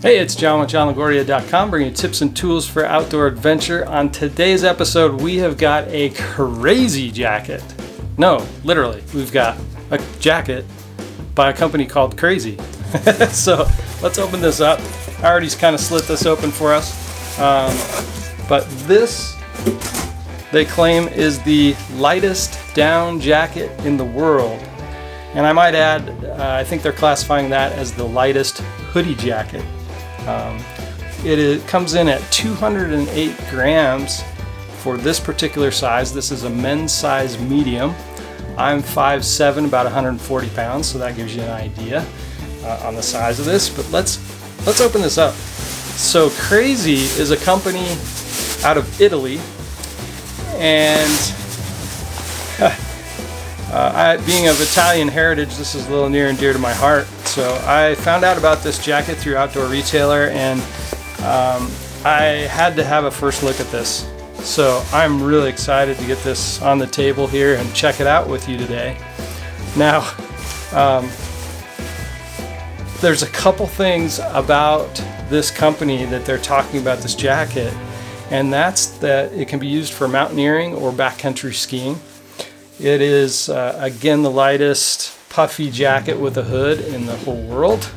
Hey, it's John with JohnLaguardia.com, bringing you tips and tools for outdoor adventure. On today's episode, we have got a crazy jacket. No, literally, we've got a jacket by a company called Crazy. So let's open this up. I already kind of slit this open for us. But this, they claim, is the lightest down jacket in the world. And I might add, I think they're classifying that as the lightest hoodie jacket. It comes in at 208 grams for this particular size. This is a men's size medium. I'm 5'7", about 140 pounds, so that gives you an idea on the size of this. But let's open this up. So Crazy is a company out of Italy, and being of Italian heritage, this is a little near and dear to my heart. So I found out about this jacket through Outdoor Retailer, and I had to have a first look at this. So I'm really excited to get this on the table here and check it out with you today. Now, there's a couple things about this company that they're talking about this jacket, and that's that it can be used for mountaineering or backcountry skiing. It is, again, the lightest puffy jacket with a hood in the whole world.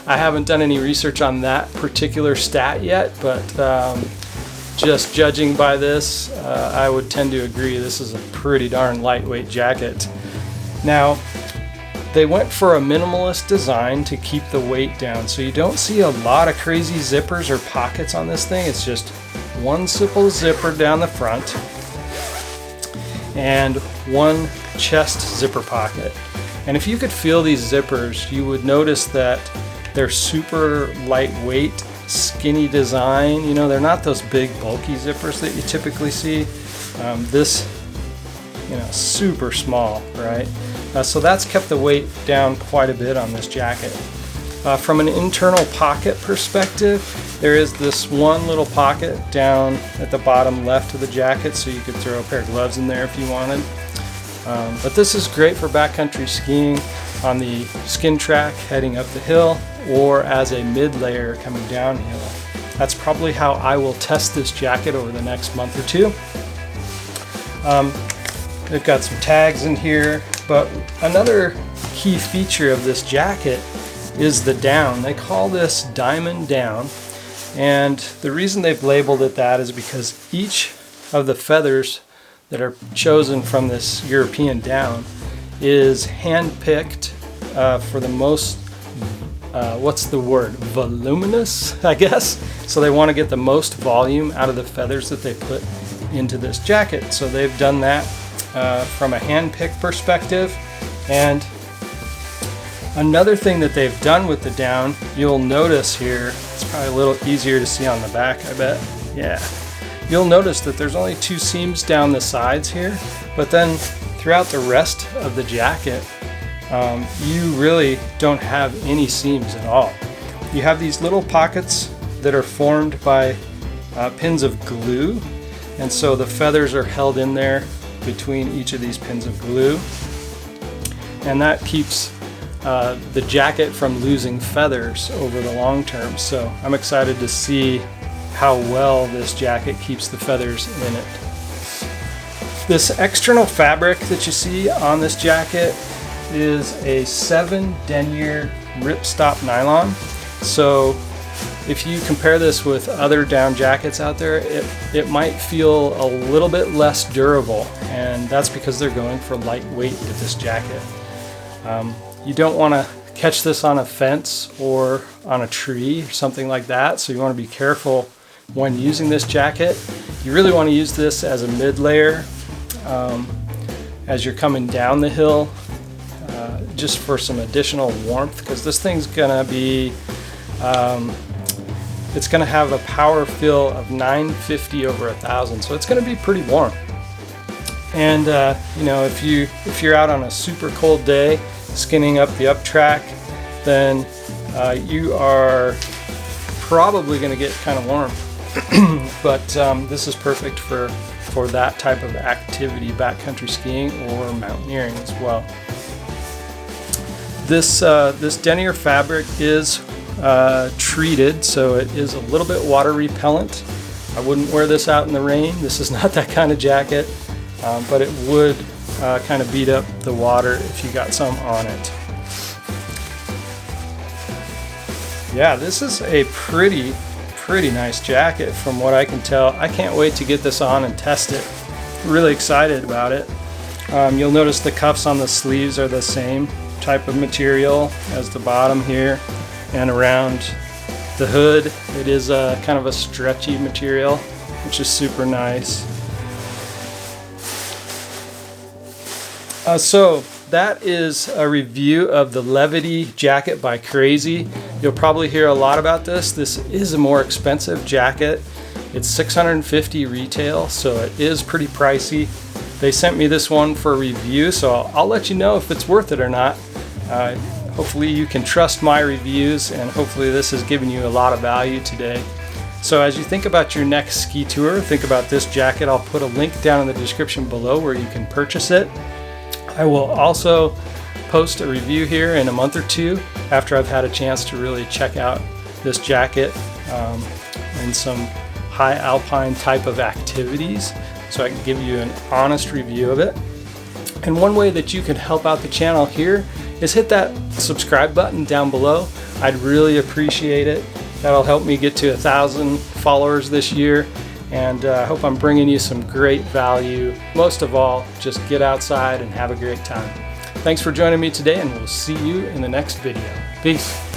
I haven't done any research on that particular stat yet, but just judging by this, I would tend to agree this is a pretty darn lightweight jacket. Now, they went for a minimalist design to keep the weight down, so you don't see a lot of crazy zippers or pockets on this thing. It's just one simple zipper down the front and one chest zipper pocket. And if you could feel these zippers, you would notice that they're super lightweight, skinny design. You know, they're not those big bulky zippers that you typically see. This, super small, right? So that's kept the weight down quite a bit on this jacket. From an internal pocket perspective, there is this one little pocket down at the bottom left of the jacket, so you could throw a pair of gloves in there if you wanted. But this is great for backcountry skiing on the skin track heading up the hill, or as a mid-layer coming downhill. That's probably how I will test this jacket over the next month or two. They've got some tags in here, but another key feature of this jacket is the down. They call this diamond down, and the reason they've labeled it that is because each of the feathers that are chosen from this European down is hand-picked for the most, voluminous, I guess. So they want to get the most volume out of the feathers that they put into this jacket. So they've done that from a hand-picked perspective. And another thing that they've done with the down, you'll notice here, it's probably a little easier to see on the back, I bet. Yeah. You'll notice that there's only two seams down the sides here, but then throughout the rest of the jacket, you really don't have any seams at all. You have these little pockets that are formed by pins of glue, and so the feathers are held in there between each of these pins of glue, and that keeps the jacket from losing feathers over the long term. So I'm excited to see how well this jacket keeps the feathers in it. This external fabric that you see on this jacket is a 7 denier ripstop nylon. So if you compare this with other down jackets out there, it might feel a little bit less durable, and that's because they're going for lightweight with this jacket. You don't want to catch this on a fence or on a tree or something like that, so you want to be careful when using this jacket. You really want to use this as a mid-layer as you're coming down the hill, just for some additional warmth, because this thing's gonna be it's gonna have a power fill of 950 over 1,000, so it's gonna be pretty warm. And if you're out on a super cold day skinning up the up track, then you are probably going to get kind of warm. But this is perfect for that type of activity, backcountry skiing or mountaineering as well. This denier fabric is treated, so it is a little bit water repellent. I wouldn't wear this out in the rain. This is not that kind of jacket, but it would kind of beat up the water if you got some on it. Yeah, this is a pretty nice jacket from what I can tell. I can't wait to get this on and test it. Really excited about it. You'll notice the cuffs on the sleeves are the same type of material as the bottom here, and around the hood it is a kind of a stretchy material, which is super nice. So that is a review of the Levity jacket by Crazy. You'll probably hear a lot about this. This is a more expensive jacket. It's $650 retail, so it is pretty pricey. They sent me this one for a review, so I'll let you know if it's worth it or not. Hopefully you can trust my reviews, and hopefully this has given you a lot of value today. So as you think about your next ski tour, think about this jacket. I'll put a link down in the description below where you can purchase it. I will also post a review here in a month or two after I've had a chance to really check out this jacket in some high alpine type of activities, so I can give you an honest review of it. And one way that you can help out the channel here is hit that subscribe button down below. I'd really appreciate it. That'll help me get to 1,000 followers this year, and I hope I'm bringing you some great value. Most of all, just get outside and have a great time. Thanks for joining me today, and we'll see you in the next video. Peace.